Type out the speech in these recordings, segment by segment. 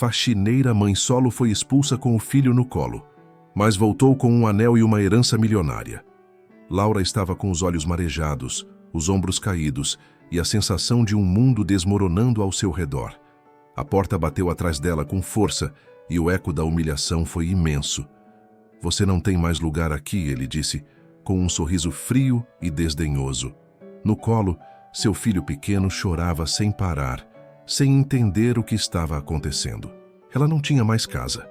faxineira mãe solo foi expulsa com o filho no colo, mas voltou com um anel e uma herança milionária. Laura estava com os olhos marejados, os ombros caídos e a sensação de um mundo desmoronando ao seu redor. A porta bateu atrás dela com força e o eco da humilhação foi imenso. "Você não tem mais lugar aqui", ele disse, com um sorriso frio e desdenhoso. No colo, seu filho pequeno chorava sem parar, sem entender o que estava acontecendo. Ela não tinha mais casa,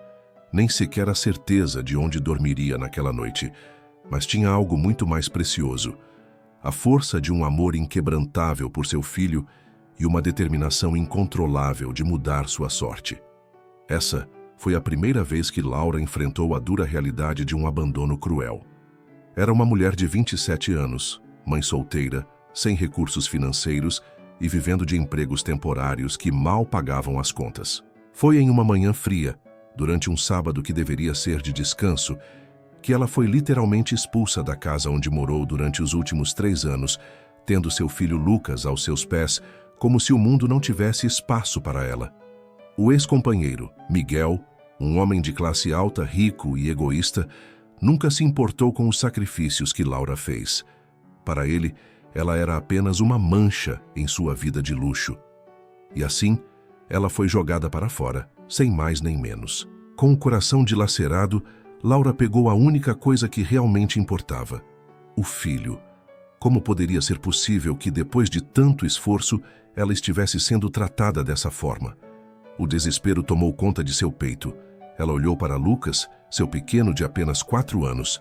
nem sequer a certeza de onde dormiria naquela noite, mas tinha algo muito mais precioso: a força de um amor inquebrantável por seu filho e uma determinação incontrolável de mudar sua sorte. Essa foi a primeira vez que Laura enfrentou a dura realidade de um abandono cruel. Era uma mulher de 27 anos, mãe solteira, sem recursos financeiros e vivendo de empregos temporários que mal pagavam as contas. Foi em uma manhã fria, durante um sábado que deveria ser de descanso, que ela foi literalmente expulsa da casa onde morou durante os últimos 3 anos, tendo seu filho Lucas aos seus pés, como se o mundo não tivesse espaço para ela. O ex-companheiro, Miguel, um homem de classe alta, rico e egoísta, nunca se importou com os sacrifícios que Laura fez. Para ele, ela era apenas uma mancha em sua vida de luxo. E assim, ela foi jogada para fora, sem mais nem menos. Com o coração dilacerado, Laura pegou a única coisa que realmente importava: o filho. Como poderia ser possível que, depois de tanto esforço, ela estivesse sendo tratada dessa forma? O desespero tomou conta de seu peito. Ela olhou para Lucas, seu pequeno de apenas 4 anos,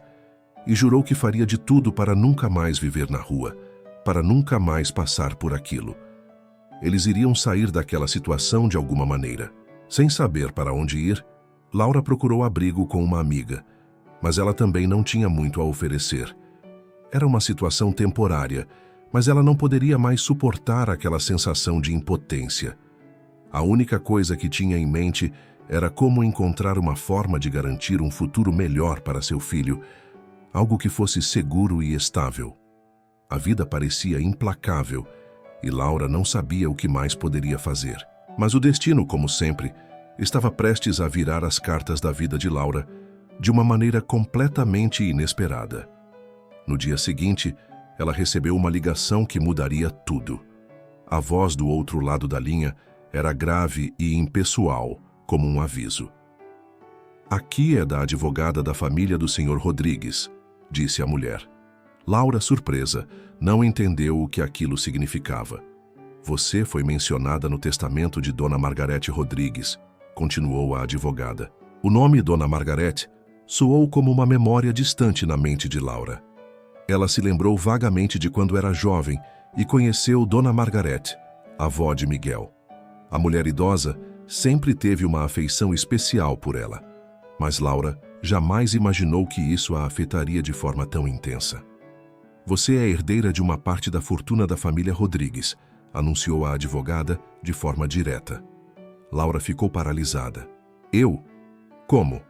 e jurou que faria de tudo para nunca mais viver na rua, para nunca mais passar por aquilo. Eles iriam sair daquela situação de alguma maneira. Sem saber para onde ir, Laura procurou abrigo com uma amiga, mas ela também não tinha muito a oferecer. Era uma situação temporária, mas ela não poderia mais suportar aquela sensação de impotência. A única coisa que tinha em mente era como encontrar uma forma de garantir um futuro melhor para seu filho, algo que fosse seguro e estável. A vida parecia implacável e Laura não sabia o que mais poderia fazer. Mas o destino, como sempre, estava prestes a virar as cartas da vida de Laura de uma maneira completamente inesperada. No dia seguinte, ela recebeu uma ligação que mudaria tudo. A voz do outro lado da linha era grave e impessoal, como um aviso. "Aqui é da advogada da família do Sr. Rodrigues", disse a mulher. Laura, surpresa, não entendeu o que aquilo significava. "Você foi mencionada no testamento de Dona Margarete Rodrigues", continuou a advogada. O nome Dona Margarete soou como uma memória distante na mente de Laura. Ela se lembrou vagamente de quando era jovem e conheceu Dona Margarete, avó de Miguel. A mulher idosa sempre teve uma afeição especial por ela, mas Laura jamais imaginou que isso a afetaria de forma tão intensa. "Você é herdeira de uma parte da fortuna da família Rodrigues", anunciou a advogada de forma direta. Laura ficou paralisada. "Eu? Como?"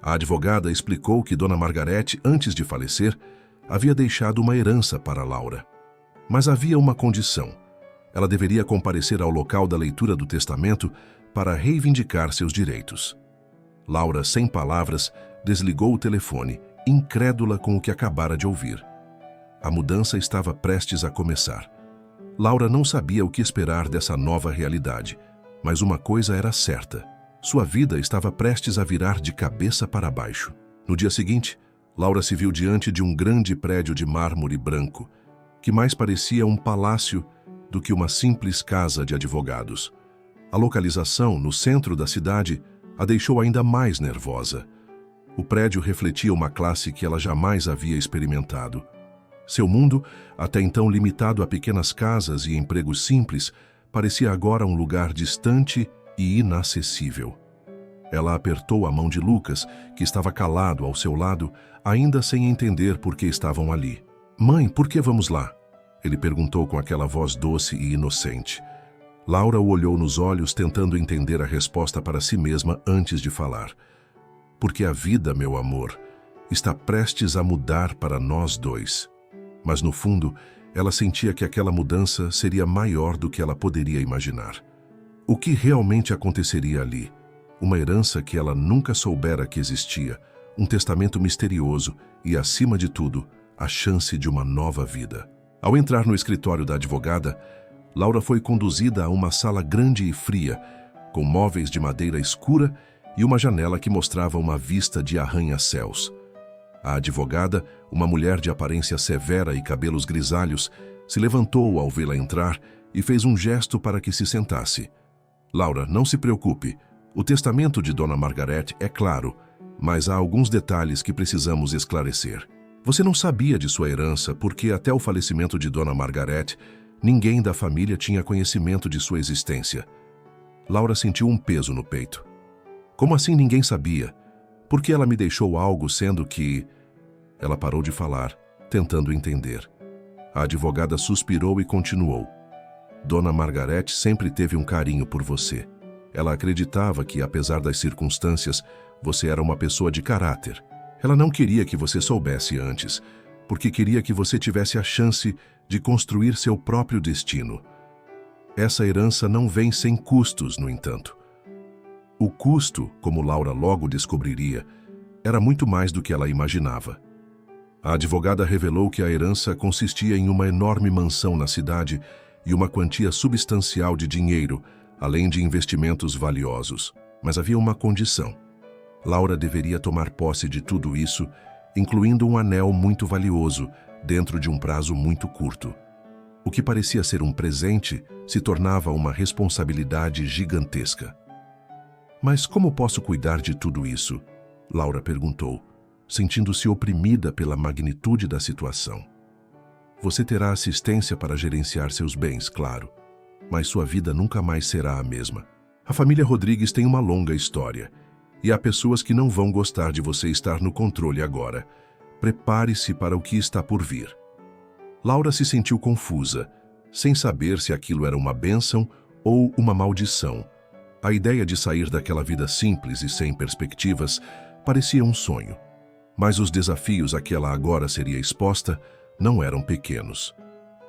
A advogada explicou que Dona Margarete, antes de falecer, havia deixado uma herança para Laura. Mas havia uma condição: ela deveria comparecer ao local da leitura do testamento para reivindicar seus direitos. Laura, sem palavras, desligou o telefone, incrédula com o que acabara de ouvir. A mudança estava prestes a começar. Laura não sabia o que esperar dessa nova realidade, mas uma coisa era certa: sua vida estava prestes a virar de cabeça para baixo. No dia seguinte, Laura se viu diante de um grande prédio de mármore branco, que mais parecia um palácio do que uma simples casa de advogados. A localização, no centro da cidade, a deixou ainda mais nervosa. O prédio refletia uma classe que ela jamais havia experimentado. Seu mundo, até então limitado a pequenas casas e empregos simples, parecia agora um lugar distante e inacessível. Ela apertou a mão de Lucas, que estava calado ao seu lado, ainda sem entender por que estavam ali. "Mãe, por que vamos lá?" ele perguntou com aquela voz doce e inocente. Laura o olhou nos olhos, tentando entender a resposta para si mesma antes de falar. "Porque a vida, meu amor, está prestes a mudar para nós dois." Mas no fundo, ela sentia que aquela mudança seria maior do que ela poderia imaginar. O que realmente aconteceria ali? uma herança que ela nunca soubera que existia, um testamento misterioso e, acima de tudo, a chance de uma nova vida. Ao entrar no escritório da advogada, Laura foi conduzida a uma sala grande e fria, com móveis de madeira escura e uma janela que mostrava uma vista de arranha-céus. A advogada, uma mulher de aparência severa e cabelos grisalhos, se levantou ao vê-la entrar e fez um gesto para que se sentasse. Laura, não se preocupe. O testamento de Dona Margaret é claro, mas há alguns detalhes que precisamos esclarecer. Você não sabia de sua herança porque até o falecimento de Dona Margaret, ninguém da família tinha conhecimento de sua existência. Laura sentiu um peso no peito. Como assim ninguém sabia? Por que ela me deixou algo sendo que... Ela parou de falar, tentando entender. A advogada suspirou e continuou. Dona Margaret sempre teve um carinho por você. Ela acreditava que, apesar das circunstâncias, você era uma pessoa de caráter. Ela não queria que você soubesse antes, porque queria que você tivesse a chance de construir seu próprio destino. Essa herança não vem sem custos, no entanto. O custo, como Laura logo descobriria, era muito mais do que ela imaginava. A advogada revelou que a herança consistia em uma enorme mansão na cidade e uma quantia substancial de dinheiro, além de investimentos valiosos. Mas havia uma condição. Laura deveria tomar posse de tudo isso, incluindo um anel muito valioso, dentro de um prazo muito curto. O que parecia ser um presente se tornava uma responsabilidade gigantesca. Mas como posso cuidar de tudo isso? Laura perguntou, sentindo-se oprimida pela magnitude da situação. Você terá assistência para gerenciar seus bens, claro, mas sua vida nunca mais será a mesma. A família Rodrigues tem uma longa história, e há pessoas que não vão gostar de você estar no controle agora. Prepare-se para o que está por vir. Laura se sentiu confusa, sem saber se aquilo era uma bênção ou uma maldição. A ideia de sair daquela vida simples e sem perspectivas parecia um sonho. Mas os desafios a que ela agora seria exposta não eram pequenos.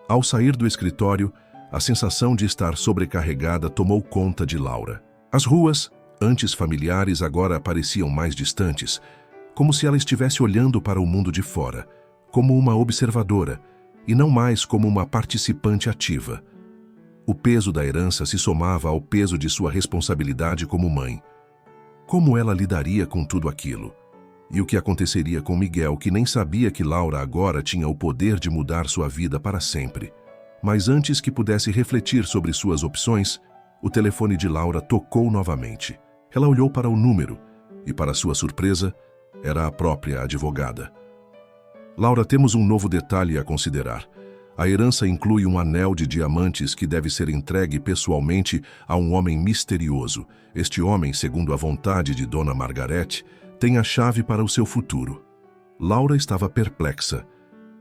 Ao sair do escritório, a sensação de estar sobrecarregada tomou conta de Laura. As ruas, antes familiares, agora pareciam mais distantes, como se ela estivesse olhando para o mundo de fora, como uma observadora, e não mais como uma participante ativa. O peso da herança se somava ao peso de sua responsabilidade como mãe. Como ela lidaria com tudo aquilo? E o que aconteceria com Miguel, que nem sabia que Laura agora tinha o poder de mudar sua vida para sempre? Mas antes que pudesse refletir sobre suas opções, o telefone de Laura tocou novamente. Ela olhou para o número e, para sua surpresa, era a própria advogada. Laura, temos um novo detalhe a considerar. A herança inclui um anel de diamantes que deve ser entregue pessoalmente a um homem misterioso. Este homem, segundo a vontade de Dona Margaret, tem a chave para o seu futuro. Laura estava perplexa.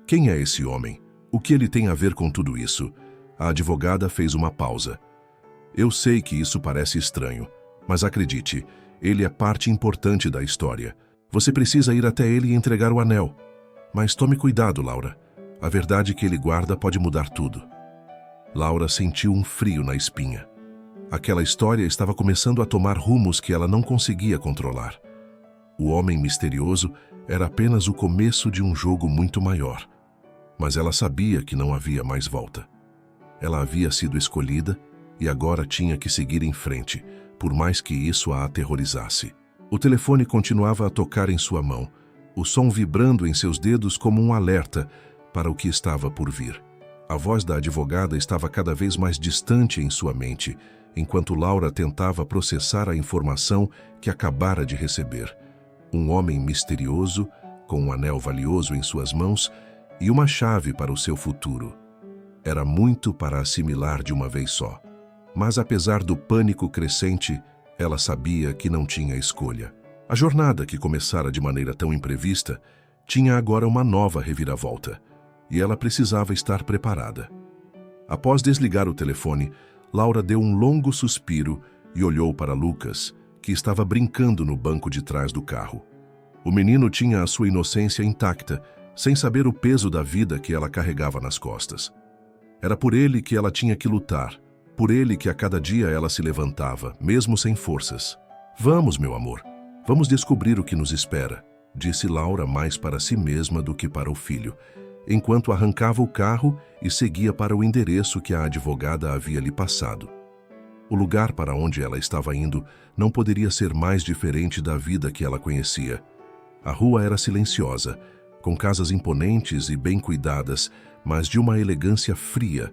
Quem é esse homem? O que ele tem a ver com tudo isso? A advogada fez uma pausa. Eu sei que isso parece estranho, mas acredite, ele é parte importante da história. Você precisa ir até ele e entregar o anel. Mas tome cuidado, Laura. A verdade que ele guarda pode mudar tudo. Laura sentiu um frio na espinha. Aquela história estava começando a tomar rumos que ela não conseguia controlar. O homem misterioso era apenas o começo de um jogo muito maior. Mas ela sabia que não havia mais volta. Ela havia sido escolhida e agora tinha que seguir em frente, por mais que isso a aterrorizasse. O telefone continuava a tocar em sua mão, o som vibrando em seus dedos como um alerta para o que estava por vir. A voz da advogada estava cada vez mais distante em sua mente, enquanto Laura tentava processar a informação que acabara de receber. Um homem misterioso, com um anel valioso em suas mãos e uma chave para o seu futuro. Era muito para assimilar de uma vez só. Mas apesar do pânico crescente, ela sabia que não tinha escolha. A jornada, que começara de maneira tão imprevista, tinha agora uma nova reviravolta, e ela precisava estar preparada. Após desligar o telefone, Laura deu um longo suspiro e olhou para Lucas, que estava brincando no banco de trás do carro. O menino tinha a sua inocência intacta, sem saber o peso da vida que ela carregava nas costas. Era por ele que ela tinha que lutar, por ele que a cada dia ela se levantava, mesmo sem forças. Vamos, meu amor, vamos descobrir o que nos espera, disse Laura mais para si mesma do que para o filho, enquanto arrancava o carro e seguia para o endereço que a advogada havia lhe passado. O lugar para onde ela estava indo não poderia ser mais diferente da vida que ela conhecia. A rua era silenciosa, com casas imponentes e bem cuidadas, mas de uma elegância fria.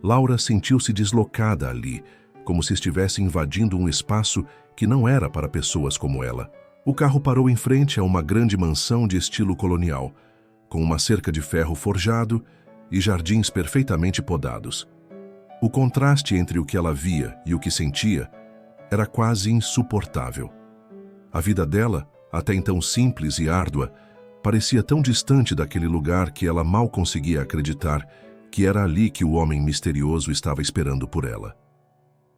Laura sentiu-se deslocada ali, como se estivesse invadindo um espaço que não era para pessoas como ela. O carro parou em frente a uma grande mansão de estilo colonial, com uma cerca de ferro forjado e jardins perfeitamente podados. O contraste entre o que ela via e o que sentia era quase insuportável. A vida dela, até então simples e árdua, parecia tão distante daquele lugar que ela mal conseguia acreditar que era ali que o homem misterioso estava esperando por ela.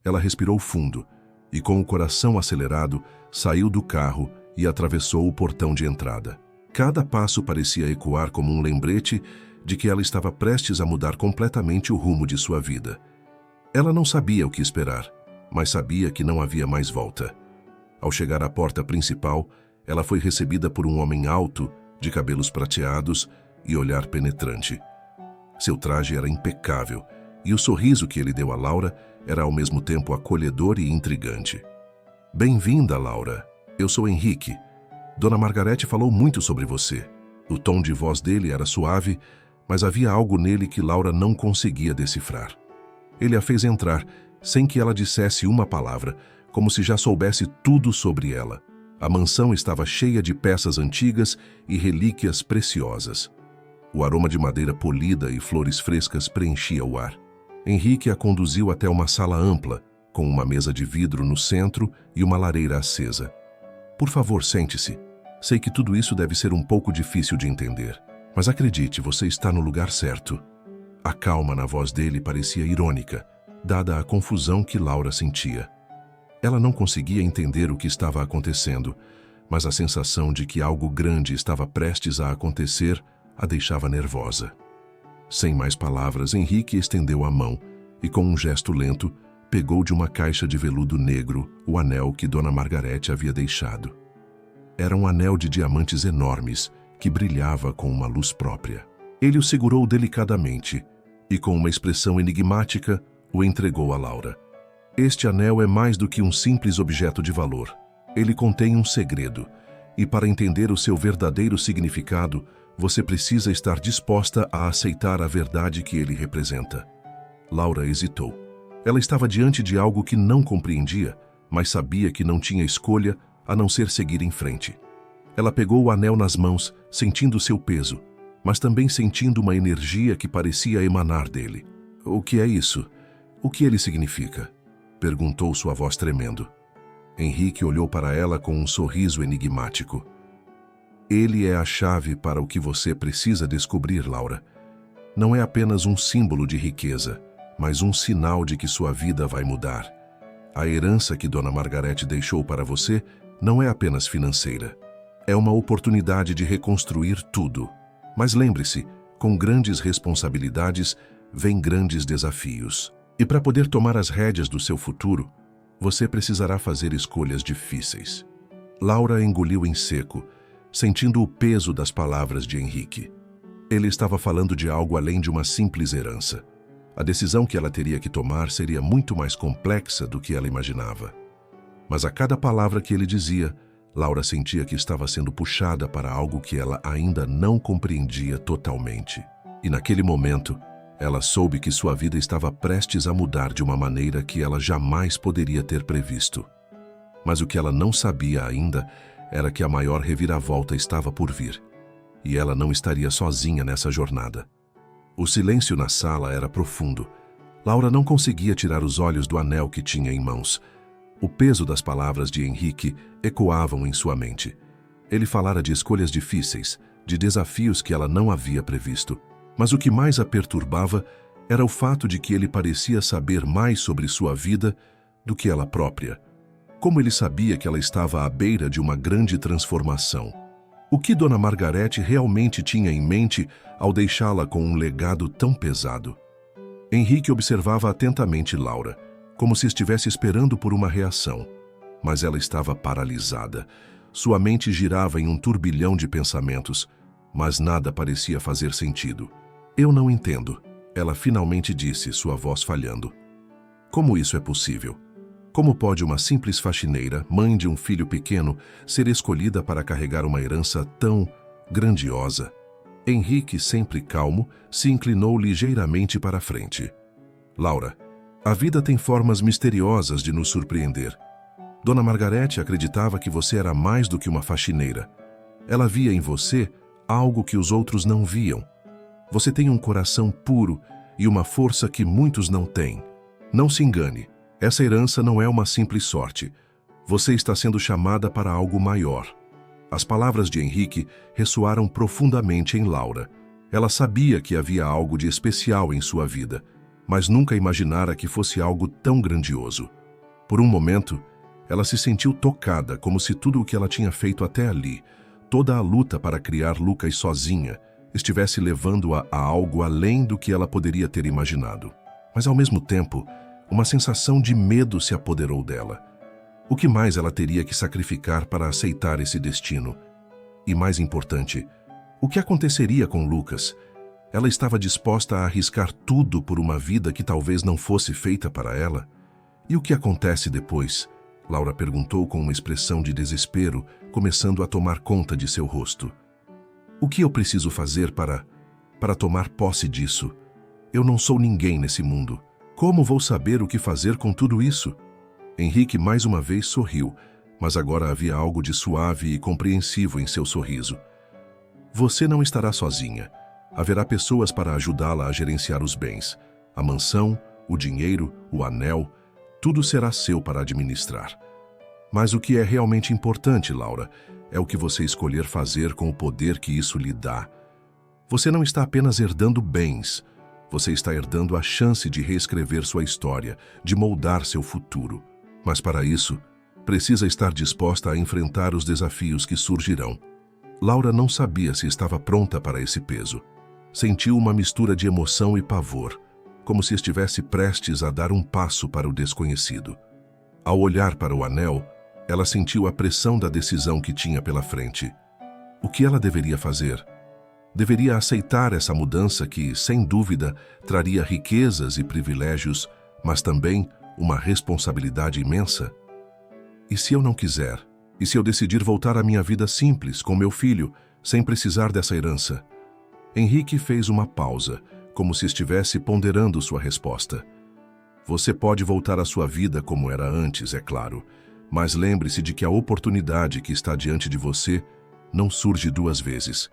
Ela respirou fundo e, com o coração acelerado, saiu do carro e atravessou o portão de entrada. Cada passo parecia ecoar como um lembrete de que ela estava prestes a mudar completamente o rumo de sua vida. Ela não sabia o que esperar, mas sabia que não havia mais volta. Ao chegar à porta principal, ela foi recebida por um homem alto, de cabelos prateados e olhar penetrante. Seu traje era impecável, e o sorriso que ele deu a Laura era ao mesmo tempo acolhedor e intrigante. Bem-vinda, Laura. Eu sou Henrique. Dona Margarete falou muito sobre você. O tom de voz dele era suave, mas havia algo nele que Laura não conseguia decifrar. Ele a fez entrar, sem que ela dissesse uma palavra, como se já soubesse tudo sobre ela. A mansão estava cheia de peças antigas e relíquias preciosas. O aroma de madeira polida e flores frescas preenchia o ar. Henrique a conduziu até uma sala ampla, com uma mesa de vidro no centro e uma lareira acesa. Por favor, sente-se. Sei que tudo isso deve ser um pouco difícil de entender, mas acredite, você está no lugar certo. A calma na voz dele parecia irônica, dada a confusão que Laura sentia. Ela não conseguia entender o que estava acontecendo, mas a sensação de que algo grande estava prestes a acontecer a deixava nervosa. Sem mais palavras, Henrique estendeu a mão e, com um gesto lento, pegou de uma caixa de veludo negro o anel que Dona Margarete havia deixado. Era um anel de diamantes enormes que brilhava com uma luz própria. Ele o segurou delicadamente e, com uma expressão enigmática, o entregou a Laura. Este anel é mais do que um simples objeto de valor. Ele contém um segredo, e para entender o seu verdadeiro significado, você precisa estar disposta a aceitar a verdade que ele representa. Laura hesitou. Ela estava diante de algo que não compreendia, mas sabia que não tinha escolha a não ser seguir em frente. Ela pegou o anel nas mãos, sentindo seu peso, mas também sentindo uma energia que parecia emanar dele. O que é isso? O que ele significa? Perguntou sua voz tremendo. Henrique olhou para ela com um sorriso enigmático. Ele é a chave para o que você precisa descobrir, Laura. Não é apenas um símbolo de riqueza, mas um sinal de que sua vida vai mudar. A herança que Dona Margarete deixou para você não é apenas financeira. É uma oportunidade de reconstruir tudo. Mas lembre-se, com grandes responsabilidades vem grandes desafios. E para poder tomar as rédeas do seu futuro, você precisará fazer escolhas difíceis. Laura engoliu em seco, sentindo o peso das palavras de Henrique. Ele estava falando de algo além de uma simples herança. A decisão que ela teria que tomar seria muito mais complexa do que ela imaginava. Mas a cada palavra que ele dizia, Laura sentia que estava sendo puxada para algo que ela ainda não compreendia totalmente. E naquele momento, ela soube que sua vida estava prestes a mudar de uma maneira que ela jamais poderia ter previsto. Mas o que ela não sabia ainda era que a maior reviravolta estava por vir, e ela não estaria sozinha nessa jornada. O silêncio na sala era profundo. Laura não conseguia tirar os olhos do anel que tinha em mãos. O peso das palavras de Henrique ecoavam em sua mente. Ele falara de escolhas difíceis, de desafios que ela não havia previsto. Mas o que mais a perturbava era o fato de que ele parecia saber mais sobre sua vida do que ela própria. Como ele sabia que ela estava à beira de uma grande transformação? O que Dona Margarete realmente tinha em mente ao deixá-la com um legado tão pesado? Henrique observava atentamente Laura, como se estivesse esperando por uma reação. mas ela estava paralisada. Sua mente girava em um turbilhão de pensamentos, mas nada parecia fazer sentido. Eu não entendo, ela finalmente disse, sua voz falhando. Como isso é possível? Como pode uma simples faxineira, mãe de um filho pequeno, ser escolhida para carregar uma herança tão grandiosa? Henrique, sempre calmo, se inclinou ligeiramente para a frente. Laura, a vida tem formas misteriosas de nos surpreender. Dona Margarete acreditava que você era mais do que uma faxineira. Ela via em você algo que os outros não viam. Você tem um coração puro e uma força que muitos não têm. Não se engane, essa herança não é uma simples sorte. Você está sendo chamada para algo maior. As palavras de Henrique ressoaram profundamente em Laura. Ela sabia que havia algo de especial em sua vida, mas nunca imaginara que fosse algo tão grandioso. Por um momento, ela se sentiu tocada, como se tudo o que ela tinha feito até ali, toda a luta para criar Lucas sozinha, estivesse levando-a a algo além do que ela poderia ter imaginado. Mas, ao mesmo tempo, uma sensação de medo se apoderou dela. O que mais ela teria que sacrificar para aceitar esse destino? E, mais importante, o que aconteceria com Lucas? Ela estava disposta a arriscar tudo por uma vida que talvez não fosse feita para ela? E o que acontece depois? Laura perguntou com uma expressão de desespero, começando a tomar conta de seu rosto. O que eu preciso fazer para tomar posse disso? Eu não sou ninguém nesse mundo. Como vou saber o que fazer com tudo isso? Henrique mais uma vez sorriu, mas agora havia algo de suave e compreensivo em seu sorriso. Você não estará sozinha. Haverá pessoas para ajudá-la a gerenciar os bens. A mansão, o dinheiro, o anel, tudo será seu para administrar. Mas o que é realmente importante, Laura, é o que você escolher fazer com o poder que isso lhe dá. Você não está apenas herdando bens, você está herdando a chance de reescrever sua história, de moldar seu futuro. Mas para isso, precisa estar disposta a enfrentar os desafios que surgirão. Laura não sabia se estava pronta para esse peso. Sentiu uma mistura de emoção e pavor, como se estivesse prestes a dar um passo para o desconhecido. Ao olhar para o anel, ela sentiu a pressão da decisão que tinha pela frente. O que ela deveria fazer? Deveria aceitar essa mudança que, sem dúvida, traria riquezas e privilégios, mas também uma responsabilidade imensa? E se eu não quiser? E se eu decidir voltar à minha vida simples, com meu filho, sem precisar dessa herança? Henrique fez uma pausa, como se estivesse ponderando sua resposta. Você pode voltar à sua vida como era antes, é claro, mas lembre-se de que a oportunidade que está diante de você não surge duas vezes.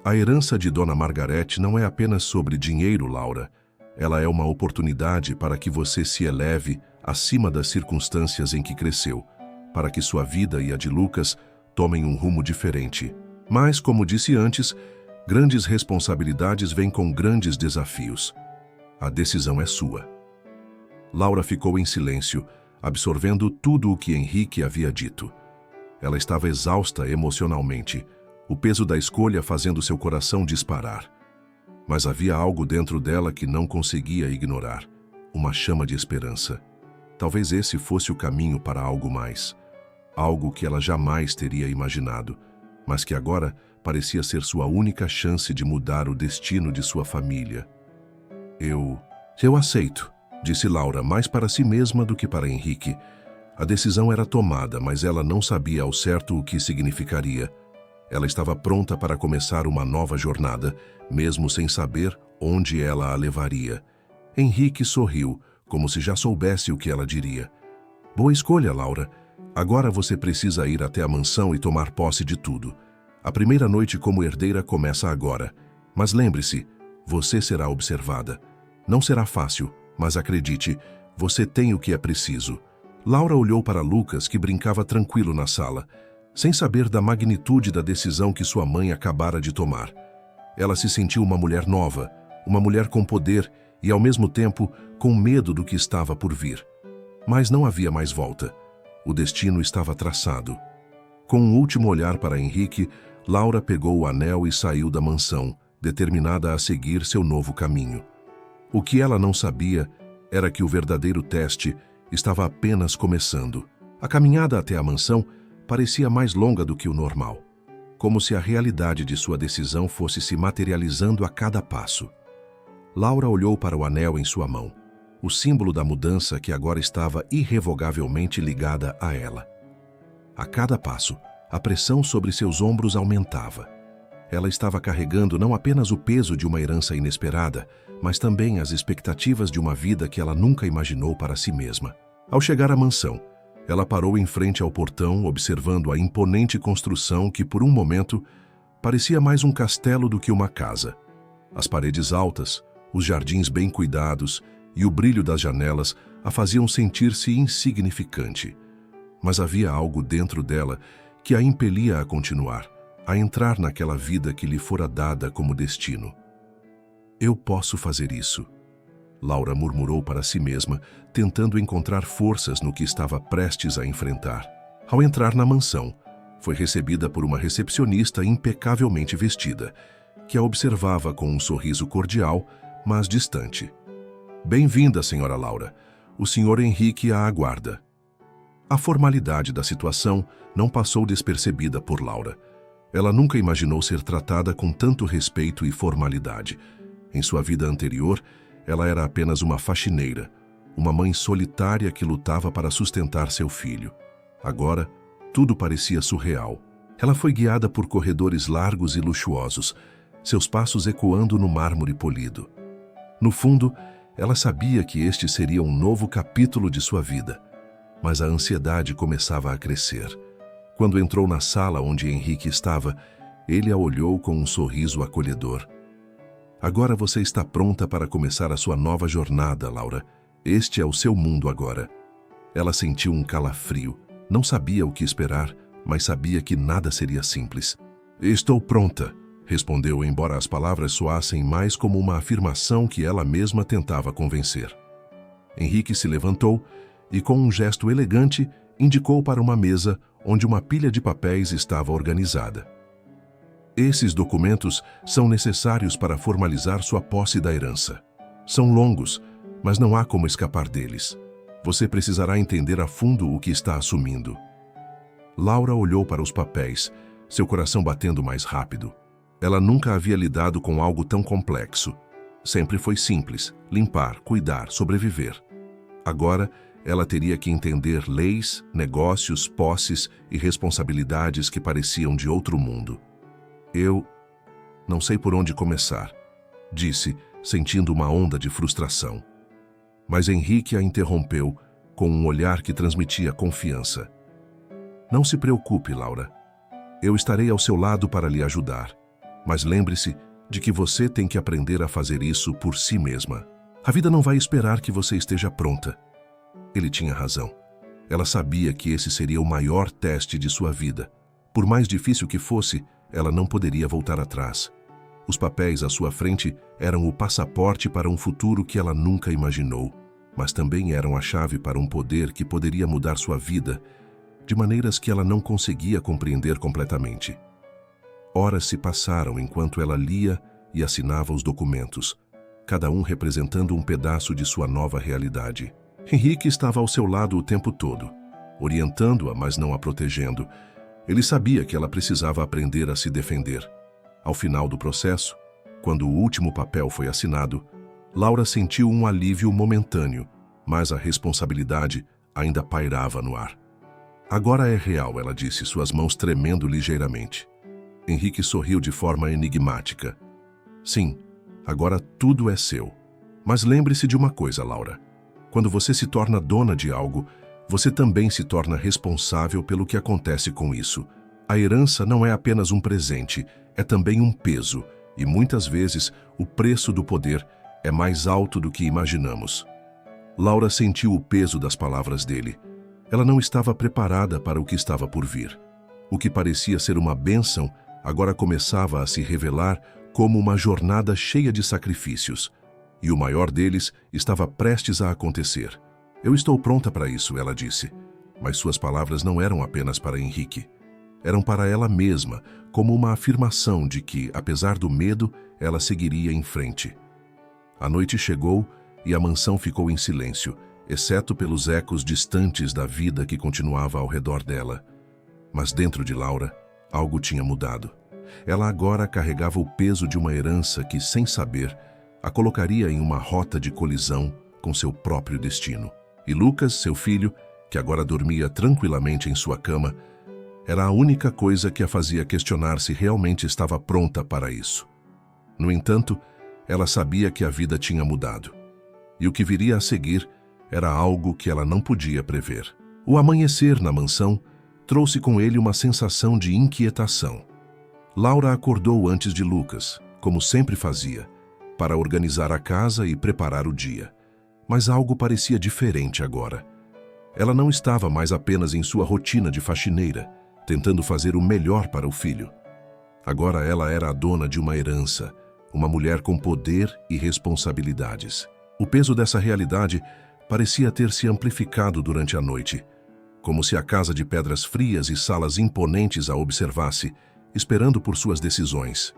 A herança de Dona Margarete não é apenas sobre dinheiro, Laura. Ela é uma oportunidade para que você se eleve acima das circunstâncias em que cresceu, para que sua vida e a de Lucas tomem um rumo diferente. Mas, como disse antes, grandes responsabilidades vêm com grandes desafios. A decisão é sua. Laura ficou em silêncio, absorvendo tudo o que Henrique havia dito. Ela estava exausta emocionalmente, o peso da escolha fazendo seu coração disparar. Mas havia algo dentro dela que não conseguia ignorar, uma chama de esperança. Talvez esse fosse o caminho para algo mais, algo que ela jamais teria imaginado, mas que agora parecia ser sua única chance de mudar o destino de sua família. Eu aceito, disse Laura, mais para si mesma do que para Henrique. A decisão era tomada, mas ela não sabia ao certo o que significaria. Ela estava pronta para começar uma nova jornada, mesmo sem saber onde ela a levaria. Henrique sorriu, como se já soubesse o que ela diria. Boa escolha, Laura. Agora você precisa ir até a mansão e tomar posse de tudo. A primeira noite como herdeira começa agora. Mas lembre-se, você será observada. Não será fácil, mas acredite, você tem o que é preciso. Laura olhou para Lucas, que brincava tranquilo na sala, sem saber da magnitude da decisão que sua mãe acabara de tomar. Ela se sentiu uma mulher nova, uma mulher com poder e, ao mesmo tempo, com medo do que estava por vir. Mas não havia mais volta. O destino estava traçado. Com um último olhar para Henrique, Laura pegou o anel e saiu da mansão, determinada a seguir seu novo caminho. O que ela não sabia era que o verdadeiro teste estava apenas começando. A caminhada até a mansão parecia mais longa do que o normal, como se a realidade de sua decisão fosse se materializando a cada passo. Laura olhou para o anel em sua mão, o símbolo da mudança que agora estava irrevogavelmente ligada a ela. A cada passo, a pressão sobre seus ombros aumentava. Ela estava carregando não apenas o peso de uma herança inesperada, mas também as expectativas de uma vida que ela nunca imaginou para si mesma. Ao chegar à mansão, ela parou em frente ao portão, observando a imponente construção que, por um momento, parecia mais um castelo do que uma casa. As paredes altas, os jardins bem cuidados e o brilho das janelas a faziam sentir-se insignificante. Mas havia algo dentro dela que a impelia a continuar, a entrar naquela vida que lhe fora dada como destino. Eu posso fazer isso, Laura murmurou para si mesma, tentando encontrar forças no que estava prestes a enfrentar. Ao entrar na mansão, foi recebida por uma recepcionista impecavelmente vestida, que a observava com um sorriso cordial, mas distante. Bem-vinda, senhora Laura. O senhor Henrique a aguarda. A formalidade da situação não passou despercebida por Laura. Ela nunca imaginou ser tratada com tanto respeito e formalidade. Em sua vida anterior, ela era apenas uma faxineira, uma mãe solitária que lutava para sustentar seu filho. Agora, tudo parecia surreal. Ela foi guiada por corredores largos e luxuosos, seus passos ecoando no mármore polido. No fundo, ela sabia que este seria um novo capítulo de sua vida, mas a ansiedade começava a crescer. Quando entrou na sala onde Henrique estava, ele a olhou com um sorriso acolhedor. Agora você está pronta para começar a sua nova jornada, Laura. Este é o seu mundo agora. Ela sentiu um calafrio. Não sabia o que esperar, mas sabia que nada seria simples. Estou pronta, respondeu, embora as palavras soassem mais como uma afirmação que ela mesma tentava convencer. Henrique se levantou e, com um gesto elegante, indicou para uma mesa onde uma pilha de papéis estava organizada. Esses documentos são necessários para formalizar sua posse da herança. São longos, mas não há como escapar deles. Você precisará entender a fundo o que está assumindo. Laura olhou para os papéis, seu coração batendo mais rápido. Ela nunca havia lidado com algo tão complexo. Sempre foi simples: limpar, cuidar, sobreviver. Agora, ela teria que entender leis, negócios, posses e responsabilidades que pareciam de outro mundo. Eu não sei por onde começar, disse, sentindo uma onda de frustração. Mas Henrique a interrompeu com um olhar que transmitia confiança. Não se preocupe, Laura. Eu estarei ao seu lado para lhe ajudar. Mas lembre-se de que você tem que aprender a fazer isso por si mesma. A vida não vai esperar que você esteja pronta. Ele tinha razão. Ela sabia que esse seria o maior teste de sua vida. Por mais difícil que fosse, ela não poderia voltar atrás. Os papéis à sua frente eram o passaporte para um futuro que ela nunca imaginou, mas também eram a chave para um poder que poderia mudar sua vida de maneiras que ela não conseguia compreender completamente. Horas se passaram enquanto ela lia e assinava os documentos, cada um representando um pedaço de sua nova realidade. Henrique estava ao seu lado o tempo todo, orientando-a, mas não a protegendo. Ele sabia que ela precisava aprender a se defender. Ao final do processo, quando o último papel foi assinado, Laura sentiu um alívio momentâneo, mas a responsabilidade ainda pairava no ar. Agora é real, ela disse, suas mãos tremendo ligeiramente. Henrique sorriu de forma enigmática. Sim, agora tudo é seu. Mas lembre-se de uma coisa, Laura. Quando você se torna dona de algo, você também se torna responsável pelo que acontece com isso. A herança não é apenas um presente, é também um peso, e muitas vezes o preço do poder é mais alto do que imaginamos. Laura sentiu o peso das palavras dele. Ela não estava preparada para o que estava por vir. O que parecia ser uma bênção agora começava a se revelar como uma jornada cheia de sacrifícios, e o maior deles estava prestes a acontecer. Eu estou pronta para isso, ela disse. Mas suas palavras não eram apenas para Henrique. Eram para ela mesma, como uma afirmação de que, apesar do medo, ela seguiria em frente. A noite chegou e a mansão ficou em silêncio, exceto pelos ecos distantes da vida que continuava ao redor dela. Mas dentro de Laura, algo tinha mudado. Ela agora carregava o peso de uma herança que, sem saber, a colocaria em uma rota de colisão com seu próprio destino. E Lucas, seu filho, que agora dormia tranquilamente em sua cama, era a única coisa que a fazia questionar se realmente estava pronta para isso. No entanto, ela sabia que a vida tinha mudado. E o que viria a seguir era algo que ela não podia prever. O amanhecer na mansão trouxe com ele uma sensação de inquietação. Laura acordou antes de Lucas, como sempre fazia, para organizar a casa e preparar o dia. Mas algo parecia diferente agora. Ela não estava mais apenas em sua rotina de faxineira, tentando fazer o melhor para o filho. Agora ela era a dona de uma herança, uma mulher com poder e responsabilidades. O peso dessa realidade parecia ter se amplificado durante a noite, como se a casa de pedras frias e salas imponentes a observasse, esperando por suas decisões.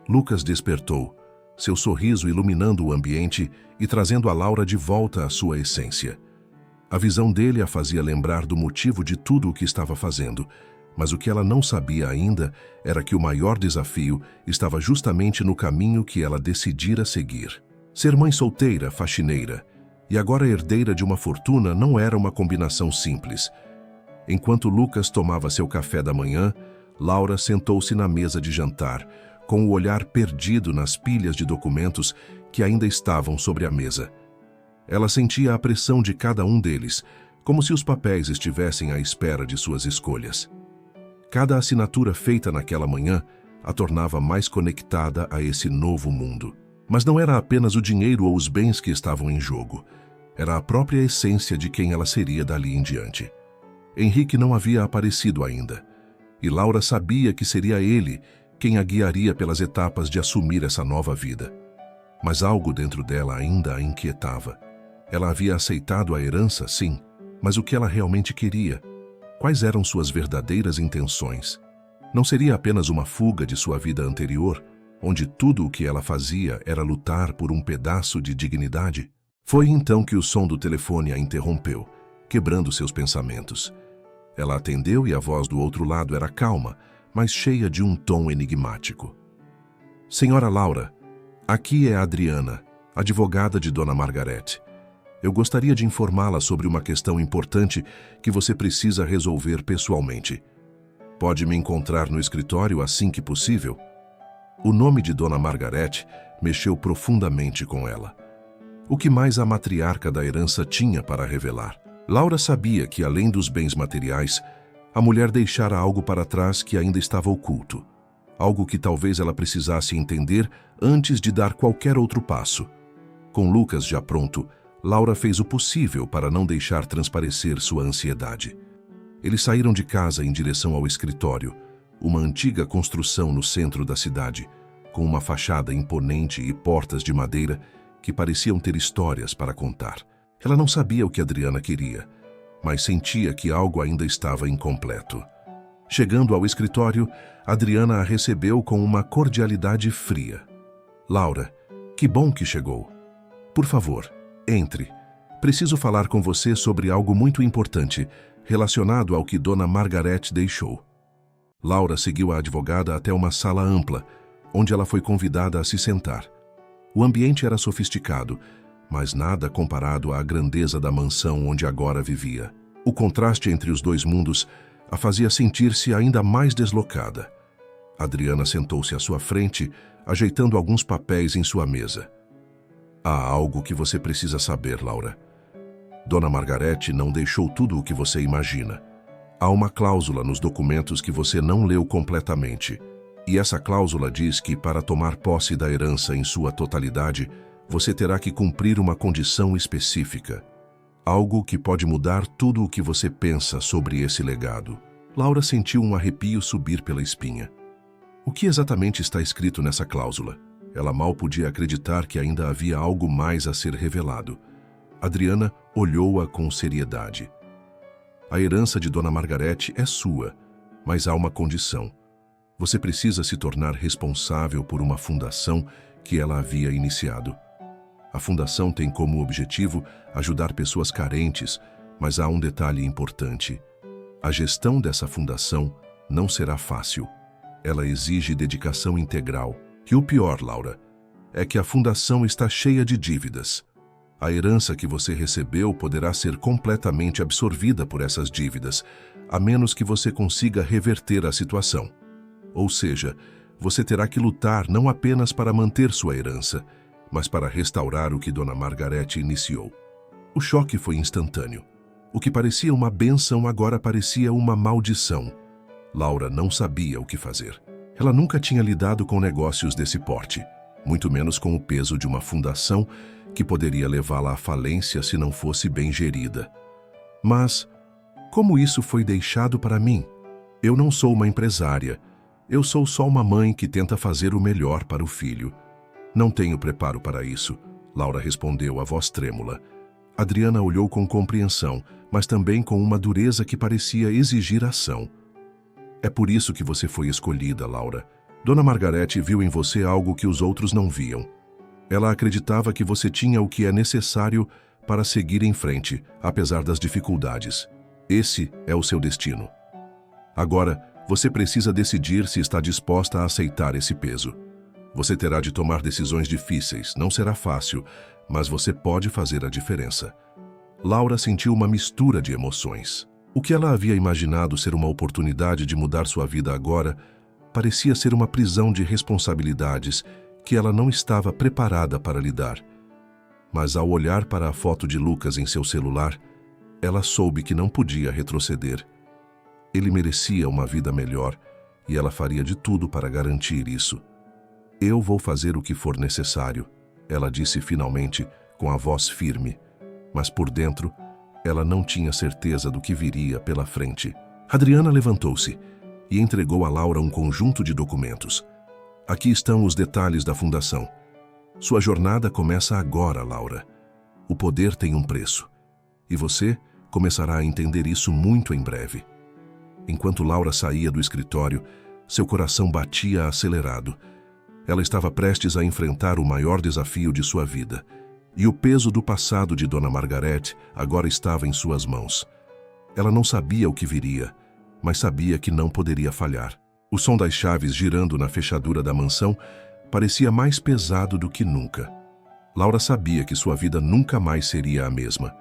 Lucas despertou, seu sorriso iluminando o ambiente e trazendo a Laura de volta à sua essência. A visão dele a fazia lembrar do motivo de tudo o que estava fazendo, mas o que ela não sabia ainda era que o maior desafio estava justamente no caminho que ela decidira seguir. Ser mãe solteira, faxineira, e agora herdeira de uma fortuna não era uma combinação simples. Enquanto Lucas tomava seu café da manhã, Laura sentou-se na mesa de jantar, com o olhar perdido nas pilhas de documentos que ainda estavam sobre a mesa. Ela sentia a pressão de cada um deles, como se os papéis estivessem à espera de suas escolhas. Cada assinatura feita naquela manhã a tornava mais conectada a esse novo mundo. Mas não era apenas o dinheiro ou os bens que estavam em jogo. Era a própria essência de quem ela seria dali em diante. Henrique não havia aparecido ainda, e Laura sabia que seria ele quem a guiaria pelas etapas de assumir essa nova vida. Mas algo dentro dela ainda a inquietava. Ela havia aceitado a herança, sim, mas o que ela realmente queria? Quais eram suas verdadeiras intenções? Não seria apenas uma fuga de sua vida anterior, onde tudo o que ela fazia era lutar por um pedaço de dignidade? Foi então que o som do telefone a interrompeu, quebrando seus pensamentos. Ela atendeu e a voz do outro lado era calma, mas cheia de um tom enigmático. Senhora Laura, aqui é a Adriana, advogada de Dona Margarete. Eu gostaria de informá-la sobre uma questão importante que você precisa resolver pessoalmente. Pode me encontrar no escritório assim que possível? O nome de Dona Margarete mexeu profundamente com ela. O que mais a matriarca da herança tinha para revelar? Laura sabia que, além dos bens materiais, a mulher deixara algo para trás que ainda estava oculto. Algo que talvez ela precisasse entender antes de dar qualquer outro passo. Com Lucas já pronto, Laura fez o possível para não deixar transparecer sua ansiedade. Eles saíram de casa em direção ao escritório, uma antiga construção no centro da cidade, com uma fachada imponente e portas de madeira que pareciam ter histórias para contar. Ela não sabia o que Adriana queria, mas sentia que algo ainda estava incompleto. Chegando ao escritório, Adriana a recebeu com uma cordialidade fria. Laura, que bom que chegou. Por favor, entre. Preciso falar com você sobre algo muito importante, relacionado ao que Dona Margarete deixou. Laura seguiu a advogada até uma sala ampla, onde ela foi convidada a se sentar. O ambiente era sofisticado, mas nada comparado à grandeza da mansão onde agora vivia. O contraste entre os dois mundos a fazia sentir-se ainda mais deslocada. Adriana sentou-se à sua frente, ajeitando alguns papéis em sua mesa. Há algo que você precisa saber, Laura. Dona Margarete não deixou tudo o que você imagina. Há uma cláusula nos documentos que você não leu completamente. E essa cláusula diz que, para tomar posse da herança em sua totalidade, você terá que cumprir uma condição específica. Algo que pode mudar tudo o que você pensa sobre esse legado. Laura sentiu um arrepio subir pela espinha. O que exatamente está escrito nessa cláusula? Ela mal podia acreditar que ainda havia algo mais a ser revelado. Adriana olhou-a com seriedade. A herança de Dona Margarete é sua, mas há uma condição. Você precisa se tornar responsável por uma fundação que ela havia iniciado. A fundação tem como objetivo ajudar pessoas carentes, mas há um detalhe importante. A gestão dessa fundação não será fácil. Ela exige dedicação integral. E o pior, Laura, é que a fundação está cheia de dívidas. A herança que você recebeu poderá ser completamente absorvida por essas dívidas, a menos que você consiga reverter a situação. Ou seja, você terá que lutar não apenas para manter sua herança, mas para restaurar o que Dona Margarete iniciou. O choque foi instantâneo. O que parecia uma bênção agora parecia uma maldição. Laura não sabia o que fazer. Ela nunca tinha lidado com negócios desse porte, muito menos com o peso de uma fundação que poderia levá-la à falência se não fosse bem gerida. Mas, como isso foi deixado para mim? Eu não sou uma empresária. Eu sou só uma mãe que tenta fazer o melhor para o filho. Não tenho preparo para isso, Laura respondeu, a voz trêmula. Adriana olhou com compreensão, mas também com uma dureza que parecia exigir ação. É por isso que você foi escolhida, Laura. Dona Margarete viu em você algo que os outros não viam. Ela acreditava que você tinha o que é necessário para seguir em frente, apesar das dificuldades. Esse é o seu destino. Agora, você precisa decidir se está disposta a aceitar esse peso. Você terá de tomar decisões difíceis, não será fácil, mas você pode fazer a diferença. Laura sentiu uma mistura de emoções. O que ela havia imaginado ser uma oportunidade de mudar sua vida agora parecia ser uma prisão de responsabilidades que ela não estava preparada para lidar. Mas ao olhar para a foto de Lucas em seu celular, ela soube que não podia retroceder. Ele merecia uma vida melhor e ela faria de tudo para garantir isso. Eu vou fazer o que for necessário, ela disse finalmente, com a voz firme. Mas por dentro, ela não tinha certeza do que viria pela frente. Adriana levantou-se e entregou a Laura um conjunto de documentos. Aqui estão os detalhes da fundação. Sua jornada começa agora, Laura. O poder tem um preço. E você começará a entender isso muito em breve. Enquanto Laura saía do escritório, seu coração batia acelerado. Ela estava prestes a enfrentar o maior desafio de sua vida. E o peso do passado de Dona Margarete agora estava em suas mãos. Ela não sabia o que viria, mas sabia que não poderia falhar. O som das chaves girando na fechadura da mansão parecia mais pesado do que nunca. Laura sabia que sua vida nunca mais seria a mesma.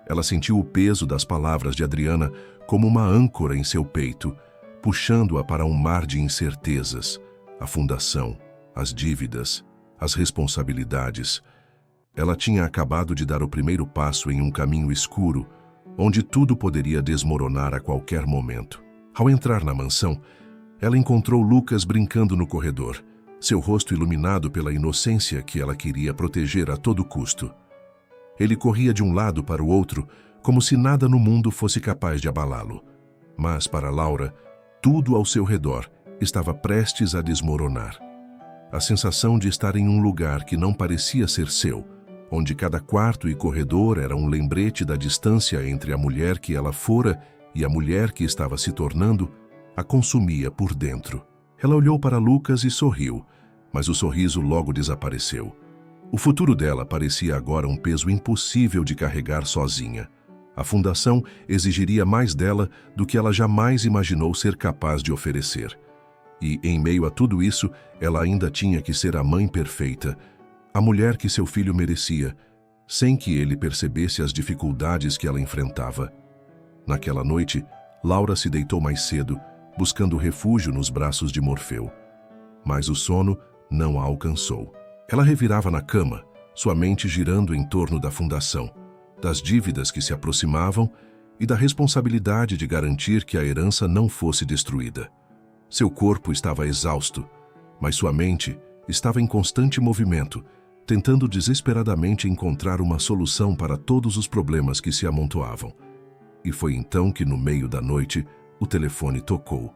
Ela sentiu o peso das palavras de Adriana como uma âncora em seu peito, puxando-a para um mar de incertezas. A fundação, as dívidas, as responsabilidades. Ela tinha acabado de dar o primeiro passo em um caminho escuro, onde tudo poderia desmoronar a qualquer momento. Ao entrar na mansão, ela encontrou Lucas brincando no corredor, seu rosto iluminado pela inocência que ela queria proteger a todo custo. Ele corria de um lado para o outro, como se nada no mundo fosse capaz de abalá-lo. Mas, para Laura, tudo ao seu redor estava prestes a desmoronar. A sensação de estar em um lugar que não parecia ser seu, onde cada quarto e corredor era um lembrete da distância entre a mulher que ela fora e a mulher que estava se tornando, a consumia por dentro. Ela olhou para Lucas e sorriu, mas o sorriso logo desapareceu. O futuro dela parecia agora um peso impossível de carregar sozinha. A fundação exigiria mais dela do que ela jamais imaginou ser capaz de oferecer. E, em meio a tudo isso, ela ainda tinha que ser a mãe perfeita, a mulher que seu filho merecia, sem que ele percebesse as dificuldades que ela enfrentava. Naquela noite, Laura se deitou mais cedo, buscando refúgio nos braços de Morfeu. Mas o sono não a alcançou. Ela revirava na cama, sua mente girando em torno da fundação, das dívidas que se aproximavam e da responsabilidade de garantir que a herança não fosse destruída. Seu corpo estava exausto, mas sua mente estava em constante movimento, tentando desesperadamente encontrar uma solução para todos os problemas que se amontoavam. E foi então que, no meio da noite, o telefone tocou.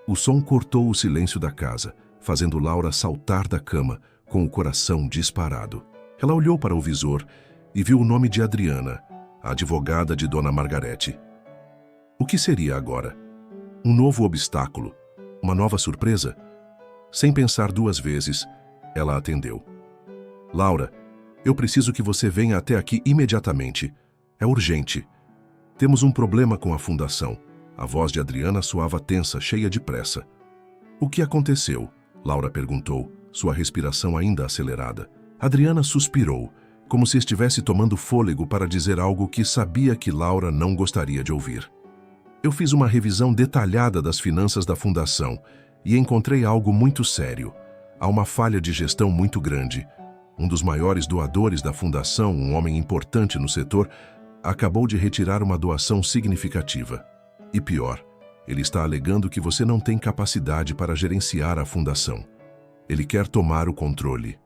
O som cortou o silêncio da casa, fazendo Laura saltar da cama, com o coração disparado. Ela olhou para o visor e viu o nome de Adriana, a advogada de Dona Margarete. O que seria agora? Um novo obstáculo? Uma nova surpresa? Sem pensar duas vezes, ela atendeu. Laura, Eu preciso que você venha até aqui imediatamente. É urgente. Temos um problema com a fundação. A voz de Adriana soava tensa, cheia de pressa. O que aconteceu? Laura perguntou, sua respiração ainda acelerada. Adriana suspirou, como se estivesse tomando fôlego para dizer algo que sabia que Laura não gostaria de ouvir. Eu fiz uma revisão detalhada das finanças da fundação e encontrei algo muito sério. Há uma falha de gestão muito grande. Um dos maiores doadores da fundação, um homem importante no setor, acabou de retirar uma doação significativa. E pior, ele está alegando que você não tem capacidade para gerenciar a fundação. Ele quer tomar o controle.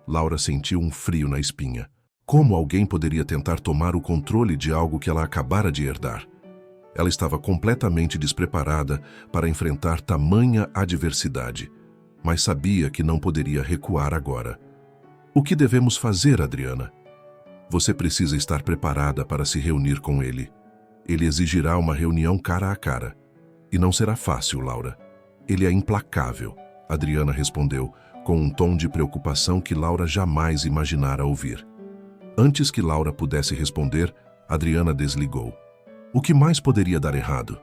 Laura sentiu um frio na espinha. Como alguém poderia tentar tomar o controle de algo que ela acabara de herdar? Ela estava completamente despreparada para enfrentar tamanha adversidade, mas sabia que não poderia recuar agora. O que devemos fazer, Adriana? Você precisa estar preparada para se reunir com ele. Ele exigirá uma reunião cara a cara. E não será fácil, Laura. Ele é implacável, Adriana respondeu, com um tom de preocupação que Laura jamais imaginara ouvir. Antes que Laura pudesse responder, Adriana desligou. O que mais poderia dar errado?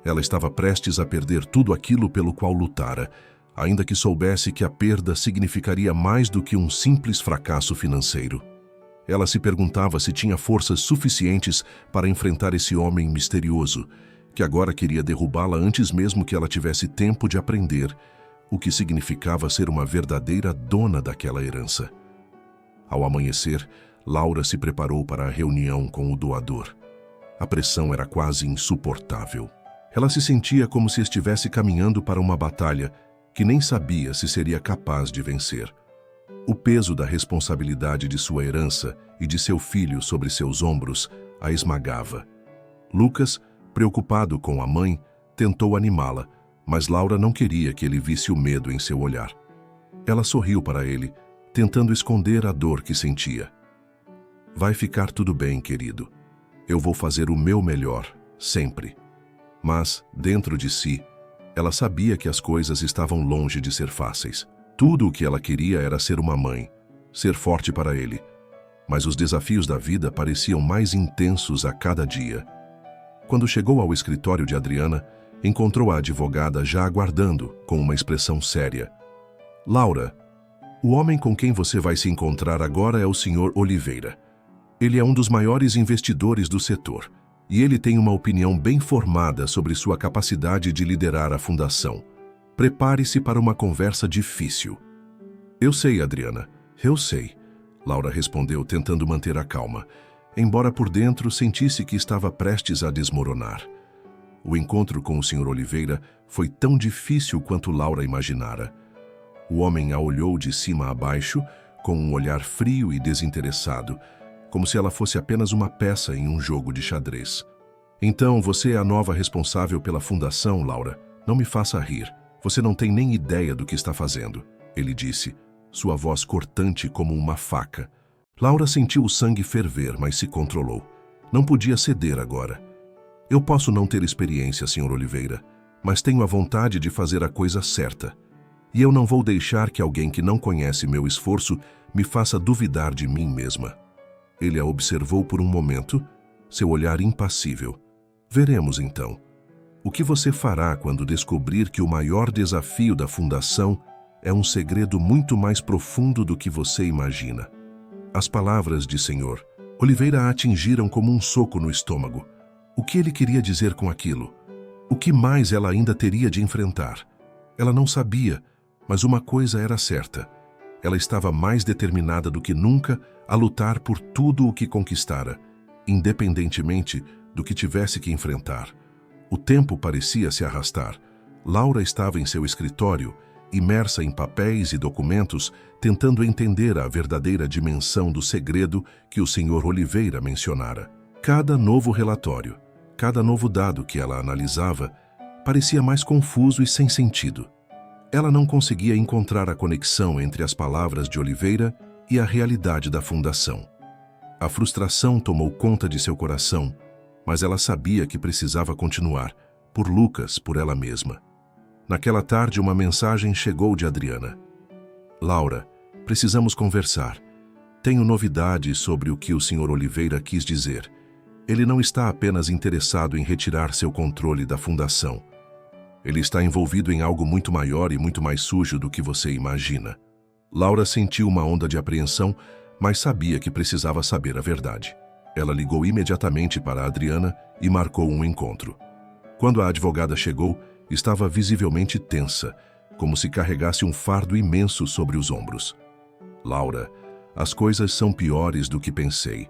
Ela estava prestes a perder tudo aquilo pelo qual lutara, ainda que soubesse que a perda significaria mais do que um simples fracasso financeiro. Ela se perguntava se tinha forças suficientes para enfrentar esse homem misterioso, que agora queria derrubá-la antes mesmo que ela tivesse tempo de aprender o que significava ser uma verdadeira dona daquela herança. Ao amanhecer, Laura se preparou para a reunião com o doador. A pressão era quase insuportável. Ela se sentia como se estivesse caminhando para uma batalha que nem sabia se seria capaz de vencer. O peso da responsabilidade de sua herança e de seu filho sobre seus ombros a esmagava. Lucas, preocupado com a mãe, tentou animá-la, mas Laura não queria que ele visse o medo em seu olhar. Ela sorriu para ele, tentando esconder a dor que sentia. Vai ficar tudo bem, querido. Eu vou fazer o meu melhor, sempre. Mas, dentro de si, ela sabia que as coisas estavam longe de ser fáceis. Tudo o que ela queria era ser uma mãe, ser forte para ele. Mas os desafios da vida pareciam mais intensos a cada dia. Quando chegou ao escritório de Adriana, encontrou a advogada já aguardando, com uma expressão séria. Laura, o homem com quem você vai se encontrar agora é o Sr. Oliveira. Ele é um dos maiores investidores do setor, e ele tem uma opinião bem formada sobre sua capacidade de liderar a fundação. Prepare-se para uma conversa difícil. Eu sei, Adriana, eu sei, Laura respondeu tentando manter a calma, embora por dentro sentisse que estava prestes a desmoronar. O encontro com o Sr. Oliveira foi tão difícil quanto Laura imaginara. O homem a olhou de cima a baixo, com um olhar frio e desinteressado, como se ela fosse apenas uma peça em um jogo de xadrez. Então, você é a nova responsável pela fundação, Laura. Não me faça rir. Você não tem nem ideia do que está fazendo, ele disse, sua voz cortante como uma faca. Laura sentiu o sangue ferver, mas se controlou. Não podia ceder agora. Eu posso não ter experiência, Sr. Oliveira, mas tenho a vontade de fazer a coisa certa. E eu não vou deixar que alguém que não conhece meu esforço me faça duvidar de mim mesma. Ele a observou por um momento, seu olhar impassível. Veremos então. O que você fará quando descobrir que o maior desafio da fundação é um segredo muito mais profundo do que você imagina? As palavras de Sr. Oliveira a atingiram como um soco no estômago. O que ele queria dizer com aquilo? O que mais ela ainda teria de enfrentar? Ela não sabia, mas uma coisa era certa. Ela estava mais determinada do que nunca a lutar por tudo o que conquistara, independentemente do que tivesse que enfrentar. O tempo parecia se arrastar. Laura estava em seu escritório, imersa em papéis e documentos, tentando entender a verdadeira dimensão do segredo que o Sr. Oliveira mencionara. Cada novo relatório, cada novo dado que ela analisava, parecia mais confuso e sem sentido. Ela não conseguia encontrar a conexão entre as palavras de Oliveira e a realidade da fundação. A frustração tomou conta de seu coração, mas ela sabia que precisava continuar, por Lucas, por ela mesma. Naquela tarde, uma mensagem chegou de Adriana. Laura, precisamos conversar. Tenho novidades sobre o que o Sr. Oliveira quis dizer. Ele não está apenas interessado em retirar seu controle da fundação. Ele está envolvido em algo muito maior e muito mais sujo do que você imagina. Laura sentiu uma onda de apreensão, mas sabia que precisava saber a verdade. Ela ligou imediatamente para Adriana e marcou um encontro. Quando a advogada chegou, estava visivelmente tensa, como se carregasse um fardo imenso sobre os ombros. Laura, as coisas são piores do que pensei.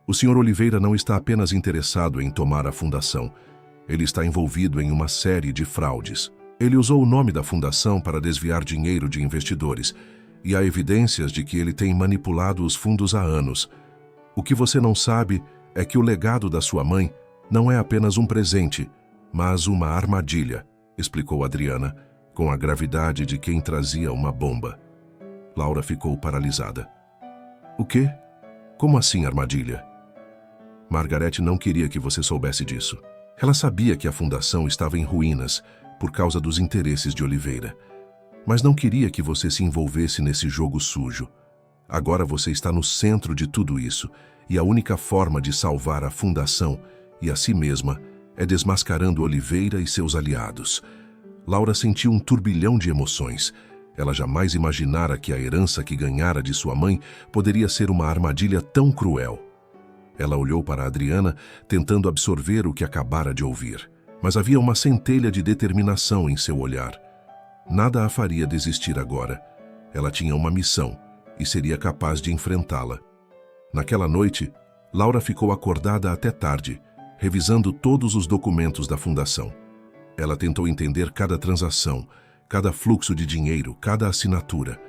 O Sr. Oliveira não está apenas interessado em tomar a fundação. Ele está envolvido em uma série de fraudes. Ele usou o nome da fundação para desviar dinheiro de investidores, e há evidências de que ele tem manipulado os fundos há anos. O que você não sabe é que o legado da sua mãe não é apenas um presente, mas uma armadilha, explicou Adriana, com a gravidade de quem trazia uma bomba. Laura ficou paralisada. O quê? Como assim armadilha? Margarete não queria que você soubesse disso. Ela sabia que a fundação estava em ruínas por causa dos interesses de Oliveira, mas não queria que você se envolvesse nesse jogo sujo. Agora você está no centro de tudo isso, e a única forma de salvar a fundação e a si mesma é desmascarando Oliveira e seus aliados. Laura sentiu um turbilhão de emoções. Ela jamais imaginara que a herança que ganhara de sua mãe poderia ser uma armadilha tão cruel. Ela olhou para Adriana, tentando absorver o que acabara de ouvir. Mas havia uma centelha de determinação em seu olhar. Nada a faria desistir agora. Ela tinha uma missão e seria capaz de enfrentá-la. Naquela noite, Laura ficou acordada até tarde, revisando todos os documentos da fundação. Ela tentou entender cada transação, cada fluxo de dinheiro, cada assinatura.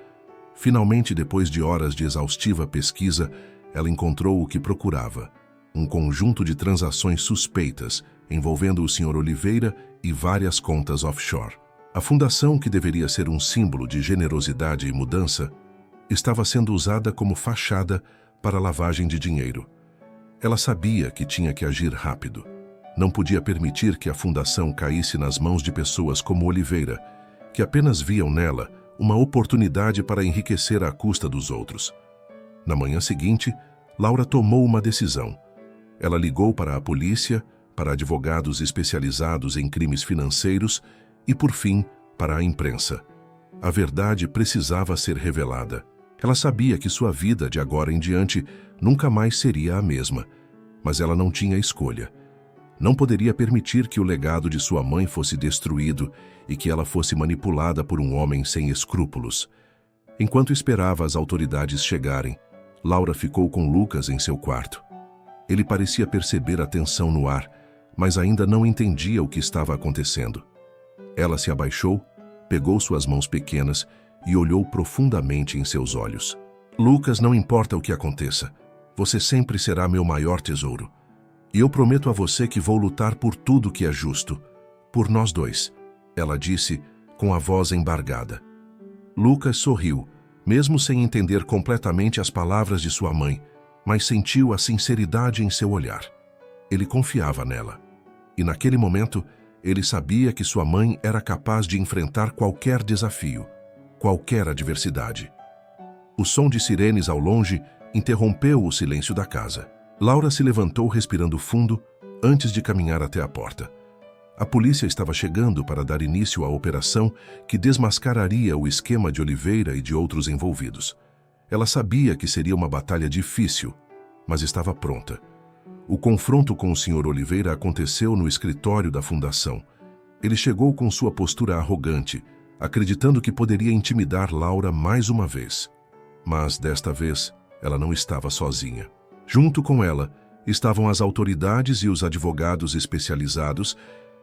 Finalmente, depois de horas de exaustiva pesquisa, ela encontrou o que procurava: um conjunto de transações suspeitas envolvendo o Sr. Oliveira e várias contas offshore. A fundação, que deveria ser um símbolo de generosidade e mudança, estava sendo usada como fachada para lavagem de dinheiro. Ela sabia que tinha que agir rápido. Não podia permitir que a fundação caísse nas mãos de pessoas como Oliveira, que apenas viam nela uma oportunidade para enriquecer à custa dos outros. Na manhã seguinte, Laura tomou uma decisão. Ela ligou para a polícia, para advogados especializados em crimes financeiros e, por fim, para a imprensa. A verdade precisava ser revelada. Ela sabia que sua vida, de agora em diante, nunca mais seria a mesma, mas ela não tinha escolha. Não poderia permitir que o legado de sua mãe fosse destruído e que ela fosse manipulada por um homem sem escrúpulos. Enquanto esperava as autoridades chegarem, Laura ficou com Lucas em seu quarto. Ele parecia perceber a tensão no ar, mas ainda não entendia o que estava acontecendo. Ela se abaixou, pegou suas mãos pequenas e olhou profundamente em seus olhos. Lucas, não importa o que aconteça, você sempre será meu maior tesouro. E eu prometo a você que vou lutar por tudo que é justo, por nós dois, ela disse com a voz embargada. Lucas sorriu, mesmo sem entender completamente as palavras de sua mãe, mas sentiu a sinceridade em seu olhar. Ele confiava nela. E naquele momento, ele sabia que sua mãe era capaz de enfrentar qualquer desafio, qualquer adversidade. O som de sirenes ao longe interrompeu o silêncio da casa. Laura se levantou respirando fundo antes de caminhar até a porta. A polícia estava chegando para dar início à operação que desmascararia o esquema de Oliveira e de outros envolvidos. Ela sabia que seria uma batalha difícil, mas estava pronta. O confronto com o Sr. Oliveira aconteceu no escritório da fundação. Ele chegou com sua postura arrogante, acreditando que poderia intimidar Laura mais uma vez. Mas, desta vez, ela não estava sozinha. Junto com ela, estavam as autoridades e os advogados especializados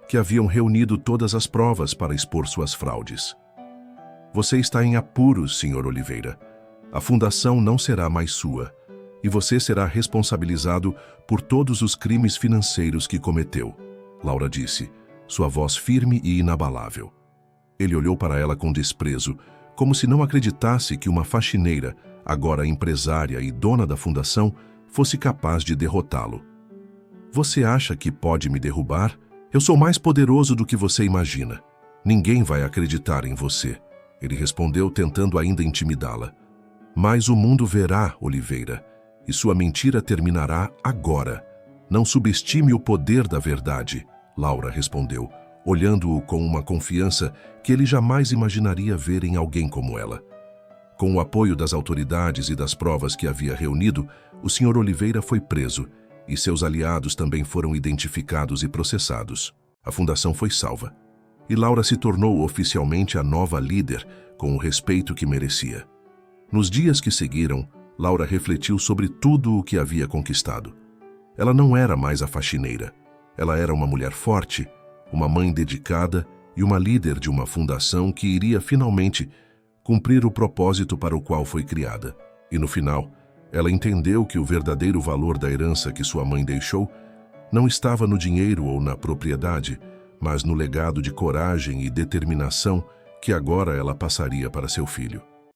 que haviam reunido todas as provas para expor suas fraudes. Você está em apuros, Sr. Oliveira. A fundação não será mais sua, e você será responsabilizado por todos os crimes financeiros que cometeu, Laura disse, sua voz firme e inabalável. Ele olhou para ela com desprezo, como se não acreditasse que uma faxineira, agora empresária e dona da fundação, fosse capaz de derrotá-lo. Você acha que pode me derrubar? Eu sou mais poderoso do que você imagina. Ninguém vai acreditar em você, ele respondeu, tentando ainda intimidá-la. Mas o mundo verá, Oliveira, e sua mentira terminará agora. Não subestime o poder da verdade, Laura respondeu, olhando-o com uma confiança que ele jamais imaginaria ver em alguém como ela. Com o apoio das autoridades e das provas que havia reunido, o Sr. Oliveira foi preso e seus aliados também foram identificados e processados. A fundação foi salva. E Laura se tornou oficialmente a nova líder, com o respeito que merecia. Nos dias que seguiram, Laura refletiu sobre tudo o que havia conquistado. Ela não era mais a faxineira. Ela era uma mulher forte, uma mãe dedicada e uma líder de uma fundação que iria finalmente cumprir o propósito para o qual foi criada. E no final, ela entendeu que o verdadeiro valor da herança que sua mãe deixou não estava no dinheiro ou na propriedade, mas no legado de coragem e determinação que agora ela passaria para seu filho.